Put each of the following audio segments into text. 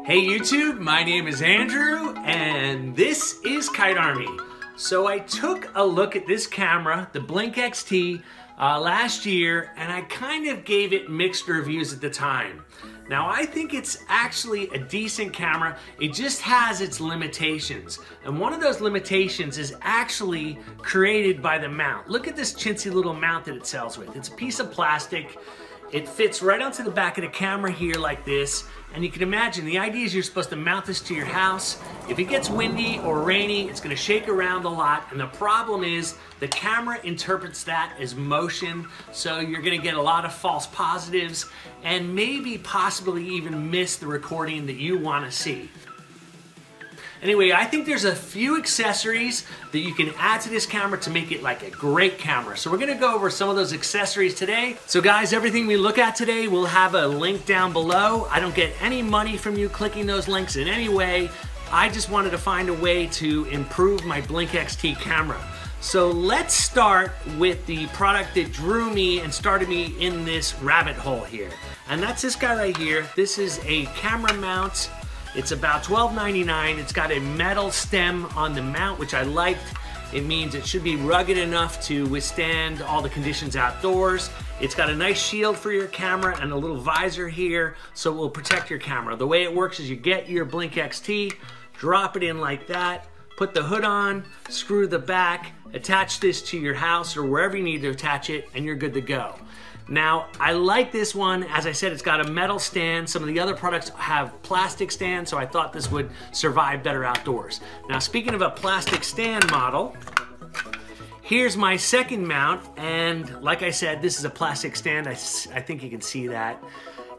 Hey YouTube, my name is Andrew and this is Kite Army. So I took a look at this camera, the Blink XT, last year, and I kind of gave it mixed reviews at the time. Now I think it's actually a decent camera, it just has its limitations. And one of those limitations is actually created by the mount. Look at this chintzy little mount that it sells with. It's a piece of plastic. It fits right onto the back of the camera here like this, and you can imagine the idea is you're supposed to mount this to your house. If it gets windy or rainy, it's going to shake around a lot, and the problem is the camera interprets that as motion, so you're going to get a lot of false positives and maybe possibly even miss the recording that you want to see. Anyway, I think there's a few accessories that you can add to this camera to make it like a great camera. So we're gonna go over some of those accessories today. So guys, everything we look at today, we'll have a link down below. I don't get any money from you clicking those links in any way. I just wanted to find a way to improve my Blink XT camera. So let's start with the product that drew me and started me in this rabbit hole here. And that's this guy right here. This is a camera mount. It's about $12.99. It's got a metal stem on the mount, which I liked. It means it should be rugged enough to withstand all the conditions outdoors. It's got a nice shield for your camera and a little visor here, so it will protect your camera. The way it works is you get your Blink XT, drop it in like that, put the hood on, screw the back, attach this to your house or wherever you need to attach it, and you're good to go. Now, I like this one. As I said, it's got a metal stand. Some of the other products have plastic stands, so I thought this would survive better outdoors. Now, speaking of a plastic stand model, here's my second mount, and like I said, this is a plastic stand. I think you can see that.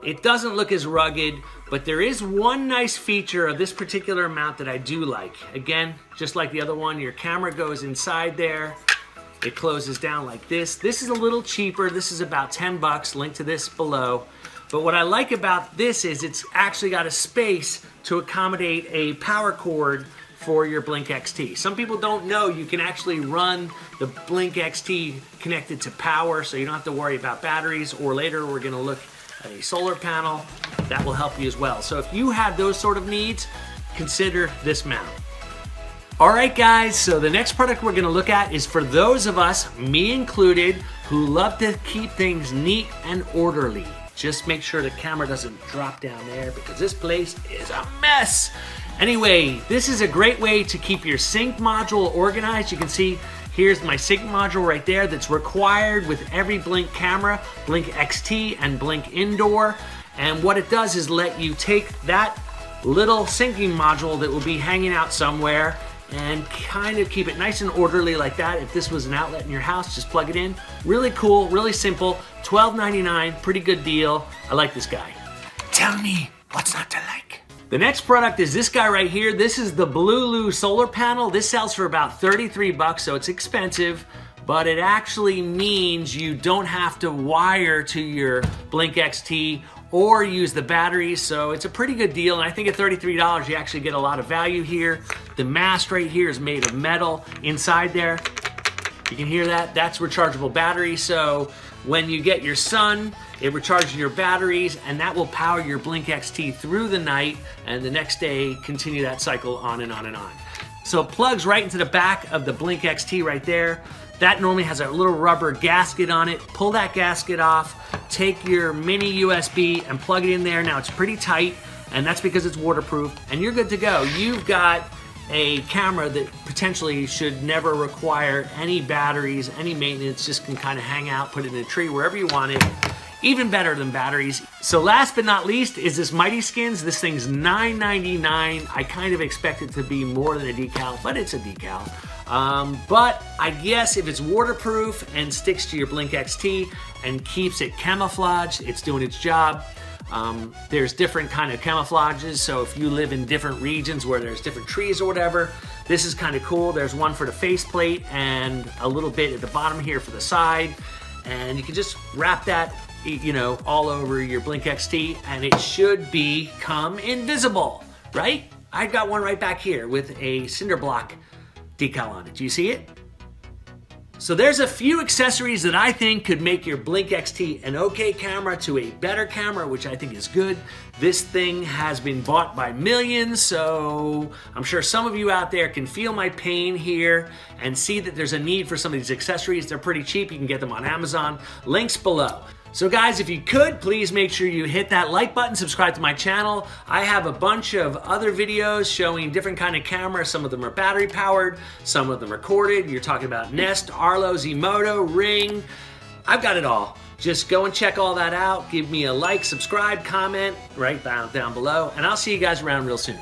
It doesn't look as rugged, but there is one nice feature of this particular mount that I do like. Again, just like the other one, your camera goes inside there. It closes down like this. This is a little cheaper. This is about 10 bucks, link to this below. But what I like about this is it's actually got a space to accommodate a power cord for your Blink XT. Some people don't know you can actually run the Blink XT connected to power, so you don't have to worry about batteries, or later we're gonna look at a solar panel. That will help you as well. So if you have those sort of needs, consider this mount. All right guys, so the next product we're gonna look at is for those of us, me included, who love to keep things neat and orderly. Just make sure the camera doesn't drop down there because this place is a mess. Anyway, this is a great way to keep your sync module organized. You can see here's my sync module right there that's required with every Blink camera, Blink XT and Blink Indoor. And what it does is let you take that little syncing module that will be hanging out somewhere and kind of keep it nice and orderly like that. If this was an outlet in your house, just plug it in. Really cool, really simple, $12.99, pretty good deal. I like this guy. Tell me what's not to like. The next product is this guy right here. This is the Blue solar panel. This sells for about 33 bucks, so it's expensive, but it actually means you don't have to wire to your Blink XT or use the batteries, so it's a pretty good deal, and I think at $33 you actually get a lot of value here. The mast right here is made of metal inside there. You can hear that, that's rechargeable battery, so when you get your sun, it recharges your batteries, and that will power your Blink XT through the night, and the next day continue that cycle on and on and on. So it plugs right into the back of the Blink XT right there. That normally has a little rubber gasket on it. Pull that gasket off, take your mini USB and plug it in there. Now it's pretty tight, and that's because it's waterproof, and you're good to go. You've got a camera that potentially should never require any batteries, any maintenance, just can kind of hang out, put it in a tree, wherever you want it. Even better than batteries. So last but not least is this Mighty Skinz. This thing's $9.99. I kind of expect it to be more than a decal, but it's a decal. But I guess if it's waterproof and sticks to your Blink XT and keeps it camouflage, it's doing its job. There's different kind of camouflages, so if you live in different regions where there's different trees or whatever, this is kind of cool. There's one for the faceplate and a little bit at the bottom here for the side, and you can just wrap that, you know, all over your Blink XT, and it should become invisible, right? I've got one right back here with a cinder block decal on it. Do you see it? So there's a few accessories that I think could make your Blink XT an okay camera to a better camera, which I think is good. This thing has been bought by millions, so I'm sure some of you out there can feel my pain here and see that there's a need for some of these accessories. They're pretty cheap. You can get them on Amazon. Links below. So guys, if you could, please make sure you hit that like button, subscribe to my channel. I have a bunch of other videos showing different kind of cameras. Some of them are battery powered, some of them are corded. You're talking about Nest, Arlo, Zmoto, Ring. I've got it all. Just go and check all that out. Give me a like, subscribe, comment right down below, and I'll see you guys around real soon.